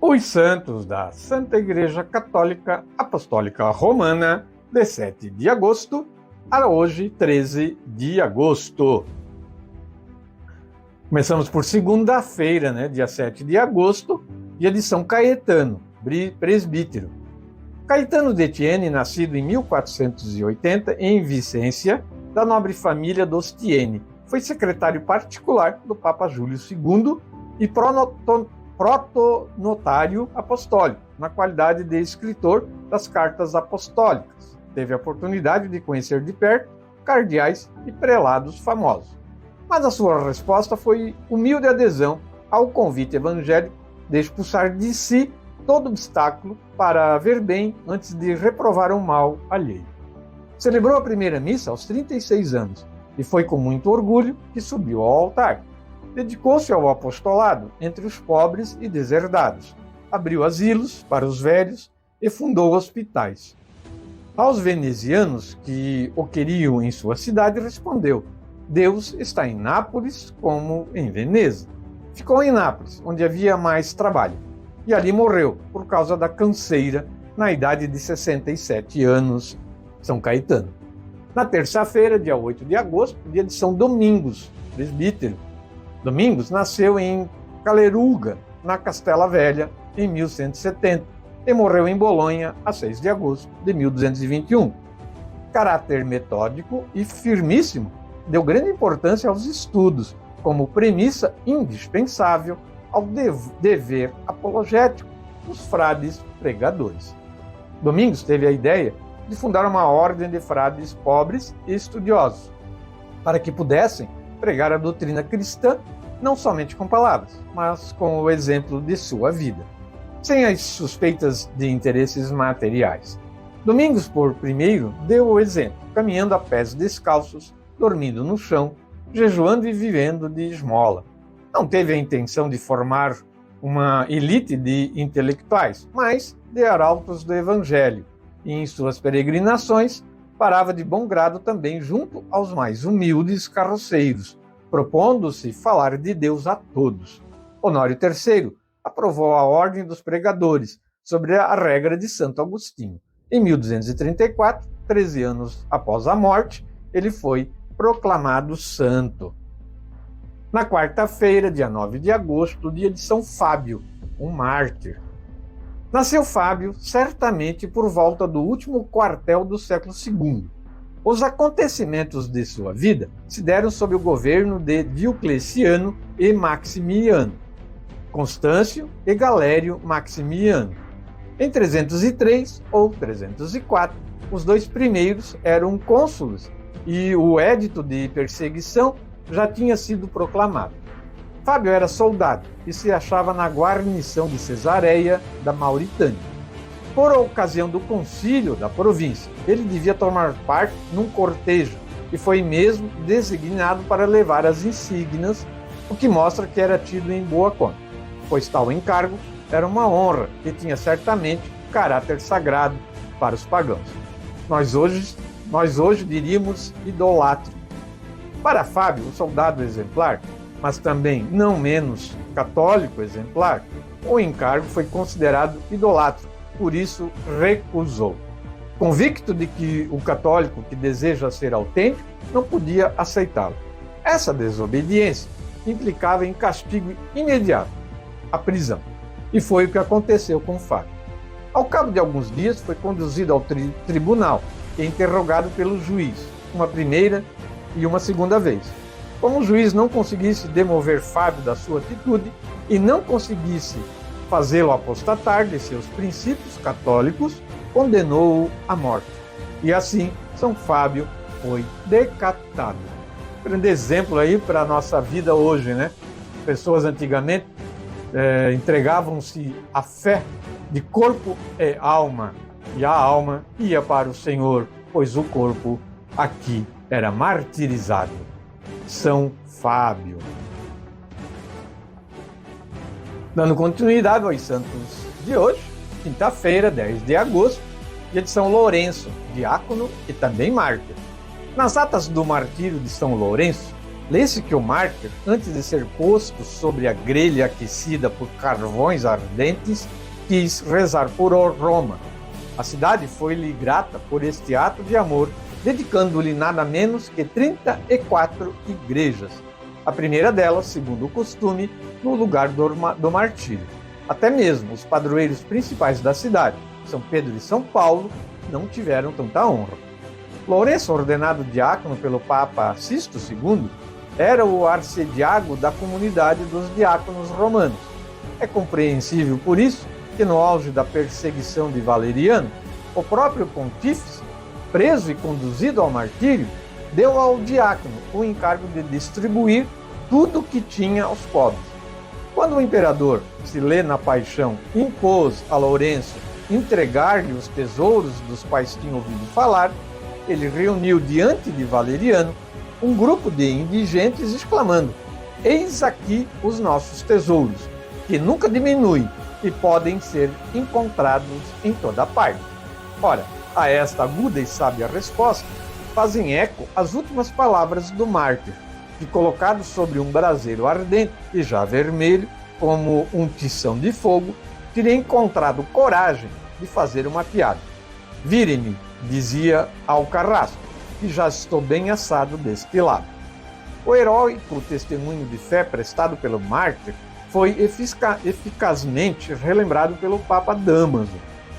Os santos da Santa Igreja Católica Apostólica Romana, de 7 de agosto a hoje, 13 de agosto. Começamos por segunda-feira, dia 7 de agosto, dia de São Caetano, presbítero. Caetano de Thiene, nascido em 1480 em Vicência, da nobre família dos Thiene, foi secretário particular do Papa Júlio II e protonotário apostólico, na qualidade de escritor das cartas apostólicas. Teve a oportunidade de conhecer de perto cardeais e prelados famosos. Mas a sua resposta foi humilde adesão ao convite evangélico de expulsar de si todo obstáculo para ver bem antes de reprovar o mal alheio. Celebrou a primeira missa aos 36 anos e foi com muito orgulho que subiu ao altar. Dedicou-se ao apostolado entre os pobres e deserdados, abriu asilos para os velhos e fundou hospitais. Aos venezianos que o queriam em sua cidade, respondeu: Deus está em Nápoles como em Veneza. Ficou em Nápoles, onde havia mais trabalho, e ali morreu por causa da canseira, na idade de 67 anos, São Caetano. Na terça-feira, dia 8 de agosto, dia de São Domingos, presbítero. Domingos nasceu em Caleruga, na Castela Velha, em 1170, e morreu em Bolonha, a 6 de agosto de 1221. Caráter metódico e firmíssimo, deu grande importância aos estudos, como premissa indispensável ao dever apologético dos frades pregadores. Domingos teve a ideia de fundar uma ordem de frades pobres e estudiosos, para que pudessem pregar a doutrina cristã não somente com palavras, mas com o exemplo de sua vida, sem as suspeitas de interesses materiais. Domingos, por primeiro, deu o exemplo, caminhando a pés descalços, dormindo no chão, jejuando e vivendo de esmola. Não teve a intenção de formar uma elite de intelectuais, mas de arautos do Evangelho, e em suas peregrinações parava de bom grado também junto aos mais humildes carroceiros, propondo-se falar de Deus a todos. Honório III aprovou a Ordem dos Pregadores, sobre a regra de Santo Agostinho. Em 1234, 13 anos após a morte, ele foi proclamado santo. Na quarta-feira, dia 9 de agosto, dia de São Fábio, um mártir. Nasceu Fábio, certamente por volta do último quartel do século II. Os acontecimentos de sua vida se deram sob o governo de Diocleciano e Maximiano, Constâncio e Galério Maximiano. Em 303 ou 304, os dois primeiros eram cônsules e o édito de perseguição já tinha sido proclamado. Fábio era soldado e se achava na guarnição de Cesareia, da Mauritânia. Por ocasião do concílio da província, ele devia tomar parte num cortejo e foi mesmo designado para levar as insígnias, o que mostra que era tido em boa conta, pois tal encargo era uma honra que tinha certamente caráter sagrado para os pagãos. Nós hoje diríamos idolatro. Para Fábio, o soldado exemplar, mas também não menos católico exemplar, o encargo foi considerado idolatro, por isso recusou. Convicto de que o católico que deseja ser autêntico não podia aceitá-lo. Essa desobediência implicava em castigo imediato, a prisão, e foi o que aconteceu com Fábio. Ao cabo de alguns dias, foi conduzido ao tribunal e interrogado pelo juiz, uma primeira e uma segunda vez. Como o juiz não conseguisse demover Fábio da sua atitude e não conseguisse fazê-lo apostatar de seus princípios católicos, condenou-o à morte. E assim, São Fábio foi decapitado. Grande exemplo aí para a nossa vida hoje, Pessoas antigamente entregavam-se à fé de corpo e alma, e a alma ia para o Senhor, pois o corpo aqui era martirizado. São Fábio. Dando continuidade aos santos de hoje, quinta-feira, 10 de agosto, dia de São Lourenço, diácono e também mártir. Nas atas do martírio de São Lourenço, Lê-se que o mártir, antes de ser posto sobre a grelha aquecida por carvões ardentes, quis rezar por Roma. A cidade foi-lhe grata por este ato de amor, dedicando-lhe nada menos que 34 igrejas. A primeira delas, segundo o costume, no lugar do martírio. Até mesmo os padroeiros principais da cidade, São Pedro e São Paulo, não tiveram tanta honra. Lourenço, ordenado diácono pelo Papa Sisto II, era o arcediago da comunidade dos diáconos romanos. É compreensível, por isso, que no auge da perseguição de Valeriano, o próprio pontífice, preso e conduzido ao martírio, deu ao diácono o encargo de distribuir tudo o que tinha aos pobres. Quando o imperador, se lê na Paixão, impôs a Lourenço entregar-lhe os tesouros dos quais tinha ouvido falar, ele reuniu diante de Valeriano um grupo de indigentes exclamando: "Eis aqui os nossos tesouros, que nunca diminuem e podem ser encontrados em toda parte." Ora, a esta aguda e sábia resposta fazem eco as últimas palavras do mártir, que, colocado sobre um braseiro ardente e já vermelho, como um tição de fogo, teria encontrado coragem de fazer uma piada. "Vire-me", dizia ao carrasco, "que já estou bem assado deste lado." O heróico testemunho de fé prestado pelo mártir foi eficazmente relembrado pelo Papa Dámaso.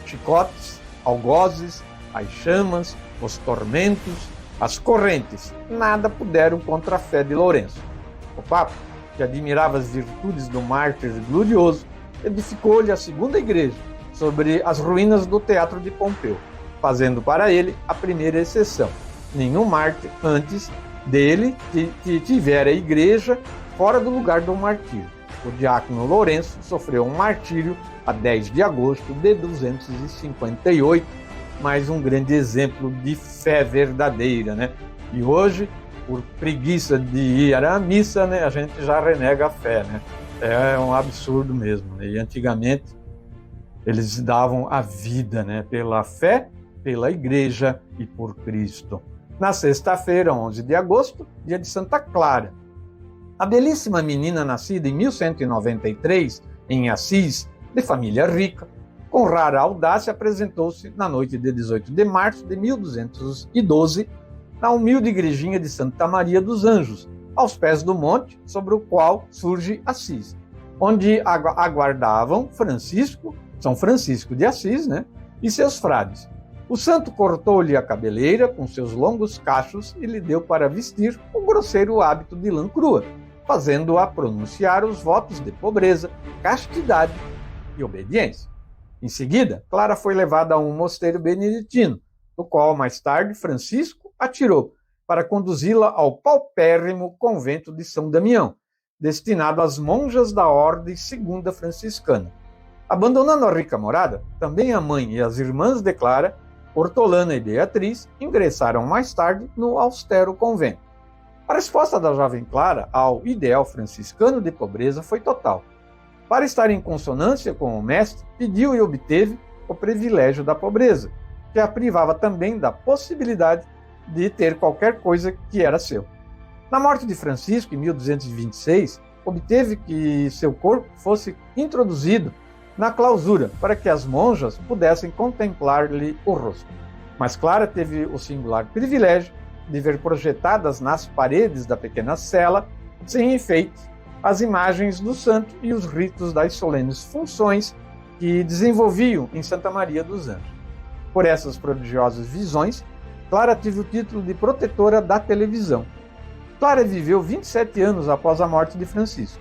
Chicotes, algozes, as chamas, os tormentos, as correntes, nada puderam contra a fé de Lourenço. O Papa, que admirava as virtudes do mártir glorioso, edificou-lhe a segunda igreja, sobre as ruínas do Teatro de Pompeu, fazendo para ele a primeira exceção. Nenhum mártir antes dele tivera igreja fora do lugar do martírio. O diácono Lourenço sofreu um martírio a 10 de agosto de 258, mais um grande exemplo de fé verdadeira, né? E hoje, por preguiça de ir à missa, né, a gente já renega a fé, né? É um absurdo mesmo, né? E antigamente eles davam a vida, né, pela fé, pela igreja e por Cristo. Na sexta-feira, 11 de agosto, dia de Santa Clara. A belíssima menina nascida em 1193, em Assis, de família rica, com rara audácia, apresentou-se na noite de 18 de março de 1212, na humilde igrejinha de Santa Maria dos Anjos, aos pés do monte sobre o qual surge Assis, onde aguardavam São Francisco de Assis, né, e seus frades. O santo cortou-lhe a cabeleira com seus longos cachos e lhe deu para vestir um grosseiro hábito de lã crua, fazendo-a pronunciar os votos de pobreza, castidade e obediência. Em seguida, Clara foi levada a um mosteiro beneditino, do qual mais tarde Francisco a tirou, para conduzi-la ao paupérrimo convento de São Damião, destinado às monjas da Ordem Segunda Franciscana. Abandonando a rica morada, também a mãe e as irmãs de Clara, Hortolana e Beatriz, ingressaram mais tarde no austero convento. A resposta da jovem Clara ao ideal franciscano de pobreza foi total. Para estar em consonância com o mestre, pediu e obteve o privilégio da pobreza, que a privava também da possibilidade de ter qualquer coisa que era seu. Na morte de Francisco, em 1226, obteve que seu corpo fosse introduzido na clausura, para que as monjas pudessem contemplar-lhe o rosto. Mas Clara teve o singular privilégio de ver projetadas nas paredes da pequena cela, sem enfeite, as imagens do santo e os ritos das solenes funções que desenvolviam em Santa Maria dos Anjos. Por essas prodigiosas visões, Clara teve o título de protetora da televisão. Clara viveu 27 anos após a morte de Francisco.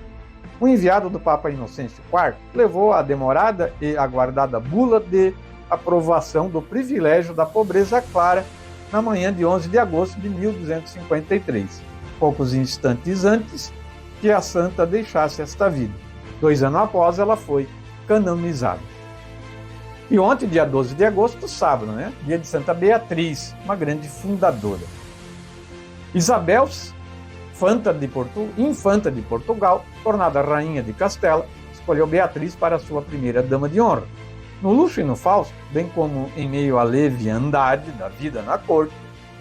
O enviado do Papa Inocêncio IV levou a demorada e aguardada bula de aprovação do privilégio da pobreza clara na manhã de 11 de agosto de 1253, poucos instantes antes que a santa deixasse esta vida. 2 anos após, ela foi canonizada. E ontem, dia 12 de agosto, sábado, né? Dia de Santa Beatriz, uma grande fundadora. Isabel, infanta de Portugal, tornada rainha de Castela, escolheu Beatriz para sua primeira dama de honra. No luxo e no fausto, bem como em meio à leviandade da vida na corte,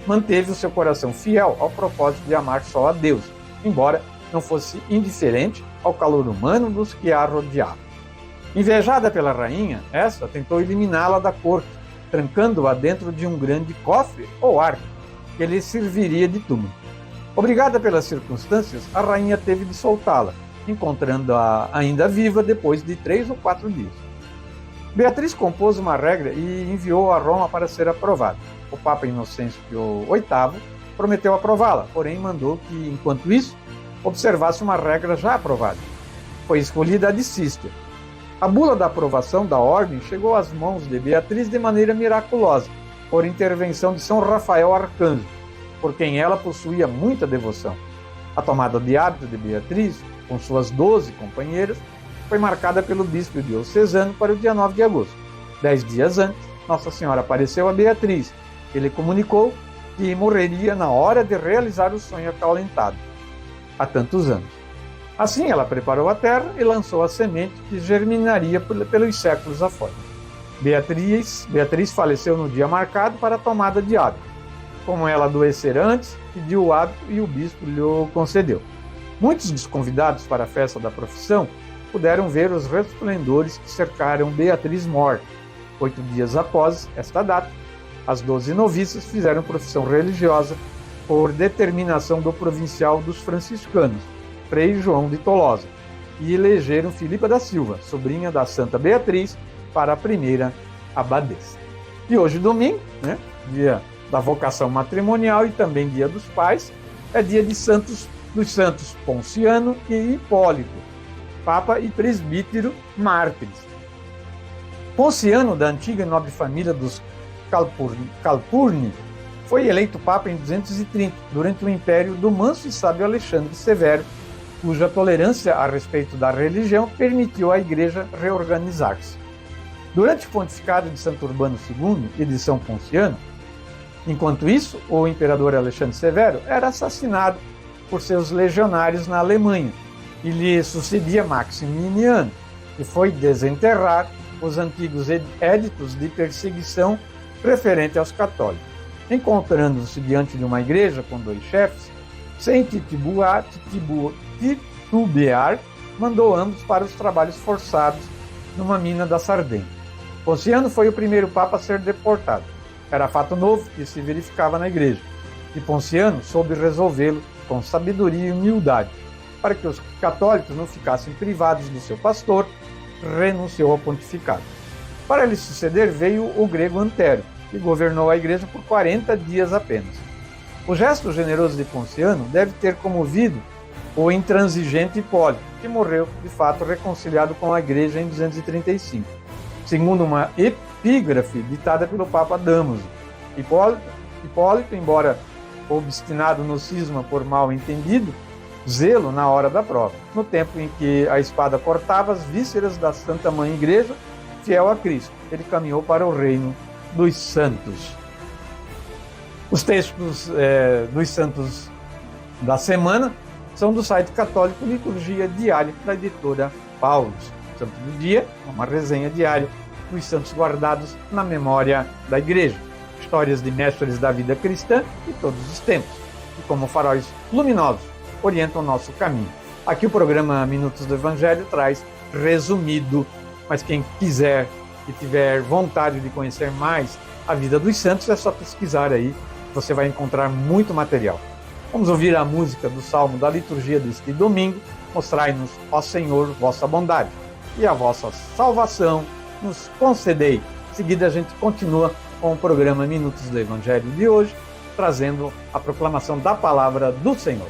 manteve o seu coração fiel ao propósito de amar só a Deus, embora não fosse indiferente ao calor humano dos que a rodeavam. Invejada pela rainha, esta tentou eliminá-la da corte, trancando-a dentro de um grande cofre ou arca, que lhe serviria de túmulo. Obrigada pelas circunstâncias, a rainha teve de soltá-la, encontrando-a ainda viva depois de 3 ou 4 dias. Beatriz compôs uma regra e enviou a Roma para ser aprovada. O Papa Inocêncio VIII prometeu aprová-la, porém mandou que, enquanto isso, observasse uma regra já aprovada. Foi escolhida a de Císter. A bula da aprovação da ordem chegou às mãos de Beatriz de maneira miraculosa, por intervenção de São Rafael Arcanjo, por quem ela possuía muita devoção. A tomada de hábito de Beatriz, com suas 12 companheiras, foi marcada pelo bispo diocesano para o dia 9 de agosto. 10 dias antes, Nossa Senhora apareceu a Beatriz, que lhe comunicou que morreria na hora de realizar o sonho acalentado, há tantos anos. Assim, ela preparou a terra e lançou a semente que germinaria pelos séculos afora. Beatriz faleceu no dia marcado para a tomada de hábito. Como ela adoecera antes, pediu o hábito e o bispo lhe o concedeu. Muitos dos convidados para a festa da profissão puderam ver os resplendores que cercaram Beatriz morta. 8 dias após esta data, as 12 noviças fizeram profissão religiosa por determinação do provincial dos franciscanos, Frei João de Tolosa, e elegeram Filipa da Silva, sobrinha da Santa Beatriz, para a primeira abadesa. E hoje, domingo, dia da vocação matrimonial e também dia dos pais, é dia dos santos Ponciano e Hipólito, Papa e presbítero mártires. Ponciano, da antiga e nobre família dos Calpurni, foi eleito Papa em 230, durante o império do manso e sábio Alexandre Severo, cuja tolerância a respeito da religião permitiu à Igreja reorganizar-se. Durante o pontificado de Santo Urbano II e de São Ponciano, enquanto isso, o imperador Alexandre Severo era assassinado por seus legionários na Alemanha e lhe sucedia Maximiano, que foi desenterrar os antigos éditos de perseguição referente aos católicos. Encontrando-se diante de uma igreja com 2 chefes, sem titubear, mandou ambos para os trabalhos forçados numa mina da Sardenha. Ponciano foi o primeiro papa a ser deportado. Era fato novo que se verificava na igreja, e Ponciano soube resolvê-lo com sabedoria e humildade. Para que os católicos não ficassem privados do seu pastor, renunciou ao pontificado. Para lhe suceder veio o grego Antério, que governou a igreja por 40 dias apenas. O gesto generoso de Ponciano deve ter comovido o intransigente Hipólito, que morreu, de fato, reconciliado com a igreja em 235, segundo uma epígrafe ditada pelo Papa Dámaso. Hipólito, embora obstinado no cisma por mal entendido, zelo na hora da prova, no tempo em que a espada cortava as vísceras da Santa Mãe Igreja, fiel a Cristo. Ele caminhou para o reino dos santos. Os textos dos santos da semana são do site católico Liturgia Diária da editora Paulus. Santo do Dia, uma resenha diária dos santos guardados na memória da Igreja. Histórias de mestres da vida cristã de todos os tempos, e como faróis luminosos orientam o nosso caminho. Aqui o programa Minutos do Evangelho traz resumido, mas quem quiser e tiver vontade de conhecer mais a vida dos santos, é só pesquisar aí, você vai encontrar muito material. Vamos ouvir a música do Salmo da liturgia deste domingo, Mostrai-nos, ó Senhor, vossa bondade, e a vossa salvação nos concedei. Em seguida a gente continua com o programa Minutos do Evangelho de hoje, trazendo a proclamação da palavra do Senhor.